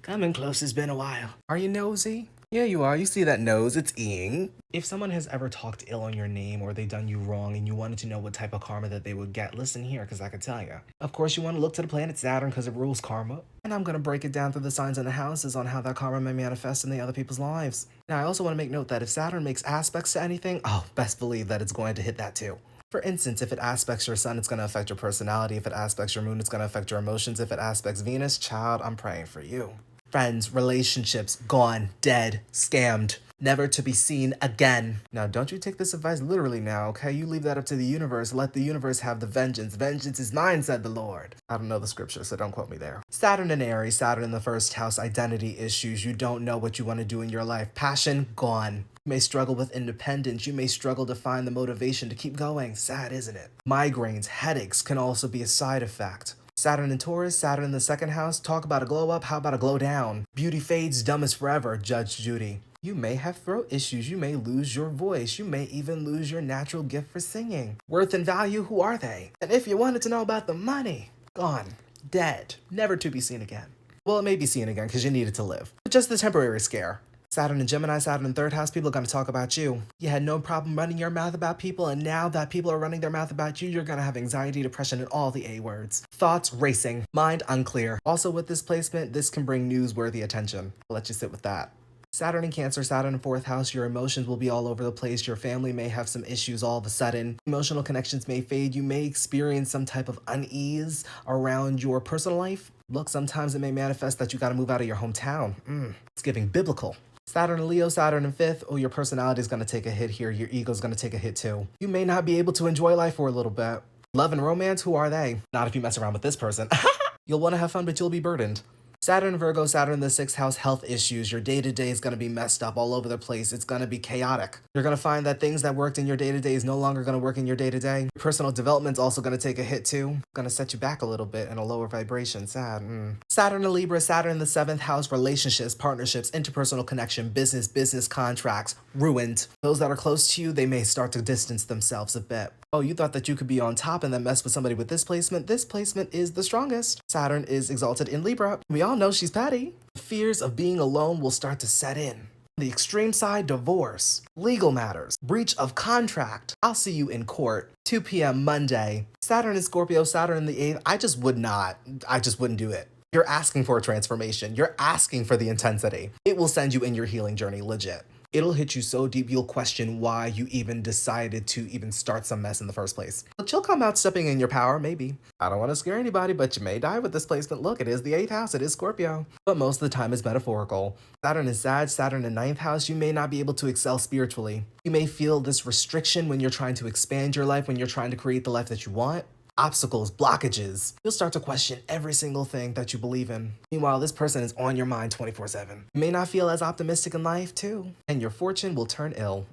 Coming close, it's been a while. Are you nosy? Yeah, you are. You see that nose? It's ing. If someone has ever talked ill on your name or they done you wrong and you wanted to know what type of karma that they would get, listen here, because I can tell you. Of course, you want to look to the planet Saturn because it rules karma. And I'm going to break it down through the signs and the houses on how that karma may manifest in the other people's lives. Now, I also want to make note that if Saturn makes aspects to anything, oh, best believe that it's going to hit that too. For instance, if it aspects your sun, it's going to affect your personality. If it aspects your moon, it's going to affect your emotions. If it aspects Venus, child, I'm praying for you. Friends, relationships, gone, dead, scammed, never to be seen again. Now, don't you take this advice literally now, okay? You leave that up to the universe. Let the universe have the vengeance. Vengeance is mine, said the Lord. I don't know the scripture, so don't quote me there. Saturn in Aries, Saturn in the first house, identity issues. You don't know what you want to do in your life. Passion, gone. You may struggle with independence. You may struggle to find the motivation to keep going. Sad, isn't it? Migraines, headaches can also be a side effect. Saturn in Taurus, Saturn in the second house, talk about a glow up, how about a glow down? Beauty fades, dumb is forever, Judge Judy. You may have throat issues, you may lose your voice, you may even lose your natural gift for singing. Worth and value, who are they? And if you wanted to know about the money, gone, dead, never to be seen again. Well, it may be seen again because you need it to live, but just the temporary scare. Saturn in Gemini, Saturn in third house, people are going to talk about you. You had no problem running your mouth about people, and now that people are running their mouth about you, you're going to have anxiety, depression, and all the A words. Thoughts racing, mind unclear. Also with this placement, this can bring newsworthy attention. I'll let you sit with that. Saturn in Cancer, Saturn in fourth house, your emotions will be all over the place. Your family may have some issues all of a sudden. Emotional connections may fade. You may experience some type of unease around your personal life. Look, sometimes it may manifest that you got to move out of your hometown. It's giving biblical. Saturn in Leo, Saturn in fifth, oh, your personality is going to take a hit here. Your ego is going to take a hit too. You may not be able to enjoy life for a little bit. Love and romance, who are they? Not if you mess around with this person. You'll want to have fun, but you'll be burdened. Saturn, Virgo, Saturn in the sixth house, health issues. Your day-to-day is going to be messed up all over the place. It's going to be chaotic. You're going to find that things that worked in your day-to-day is no longer going to work in your day-to-day. Your personal development's also going to take a hit too. Going to set you back a little bit in a lower vibration. Sad. Saturn in Libra, Saturn in the seventh house, relationships, partnerships, interpersonal connection, business contracts, ruined. Those that are close to you, they may start to distance themselves a bit. Oh, you thought that you could be on top and then mess with somebody with this placement? This placement is the strongest. Saturn is exalted in Libra. We all know she's petty. Fears of being alone will start to set in. The extreme side, divorce, legal matters, breach of contract. I'll see you in court. 2 p.m. Monday. Saturn in Scorpio, Saturn in the 8th. I just wouldn't do it. You're asking for a transformation. You're asking for the intensity. It will send you in your healing journey, legit. It'll hit you so deep you'll question why you even decided to even start some mess in the first place. But you'll come out stepping in your power, maybe. I don't want to scare anybody, but you may die with this placement. Look, it is the 8th house, it is Scorpio. But most of the time it's metaphorical. Saturn is Sag, Saturn in 9th house, you may not be able to excel spiritually. You may feel this restriction when you're trying to expand your life, when you're trying to create the life that you want. Obstacles, blockages. You'll start to question every single thing that you believe in. Meanwhile, this person is on your mind 24/7. You may not feel as optimistic in life too, and your fortune will turn ill.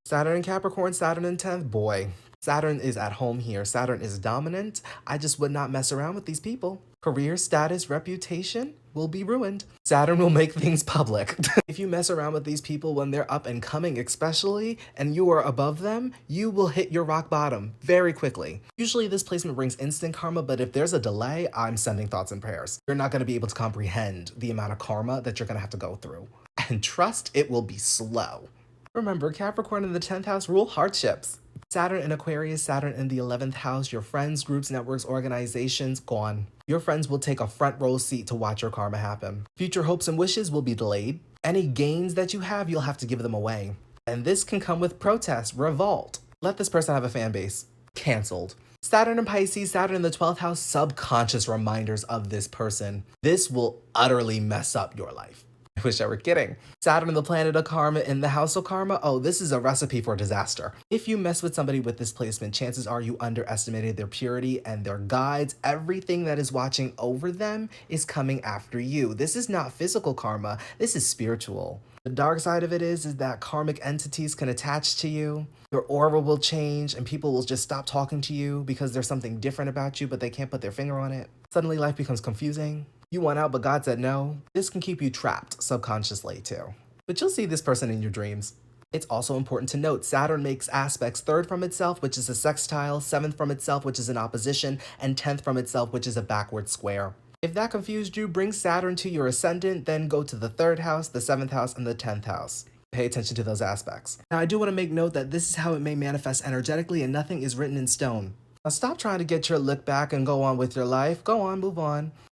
Saturn in Capricorn, Saturn in 10th, boy. Saturn is at home here. Saturn is dominant. I just would not mess around with these people. Career, status, reputation will be ruined. Saturn will make things public. If you mess around with these people when they're up and coming especially, and you are above them, you will hit your rock bottom very quickly. Usually this placement brings instant karma, but if there's a delay, I'm sending thoughts and prayers. You're not going to be able to comprehend the amount of karma that you're going to have to go through. And trust, it will be slow. Remember, Capricorn in the 10th house rule hardships. Saturn in Aquarius, Saturn in the 11th house, your friends, groups, networks, organizations, gone. Your friends will take a front row seat to watch your karma happen. Future hopes and wishes will be delayed. Any gains that you have, you'll have to give them away. And this can come with protest, revolt. Let this person have a fan base. Cancelled. Saturn in Pisces, Saturn in the 12th house, subconscious reminders of this person. This will utterly mess up your life. I wish I were kidding. Saturn, the planet of karma, in the house of karma. Oh, this is a recipe for disaster. If you mess with somebody with this placement, chances are you underestimated their purity and their guides. Everything that is watching over them is coming after you. This is not physical karma. This is spiritual. The dark side of it is that karmic entities can attach to you. Your aura will change and people will just stop talking to you because there's something different about you, but they can't put their finger on it. Suddenly life becomes confusing. You want out, but God said no. This can keep you trapped subconsciously too. But you'll see this person in your dreams. It's also important to note Saturn makes aspects 3rd from itself, which is a sextile, 7th from itself, which is an opposition, and 10th from itself, which is a backward square. If that confused you, bring Saturn to your ascendant, then go to the 3rd house, the 7th house, and the 10th house. Pay attention to those aspects. Now, I do want to make note that this is how it may manifest energetically and nothing is written in stone. Now, stop trying to get your look back and go on with your life. Go on, move on.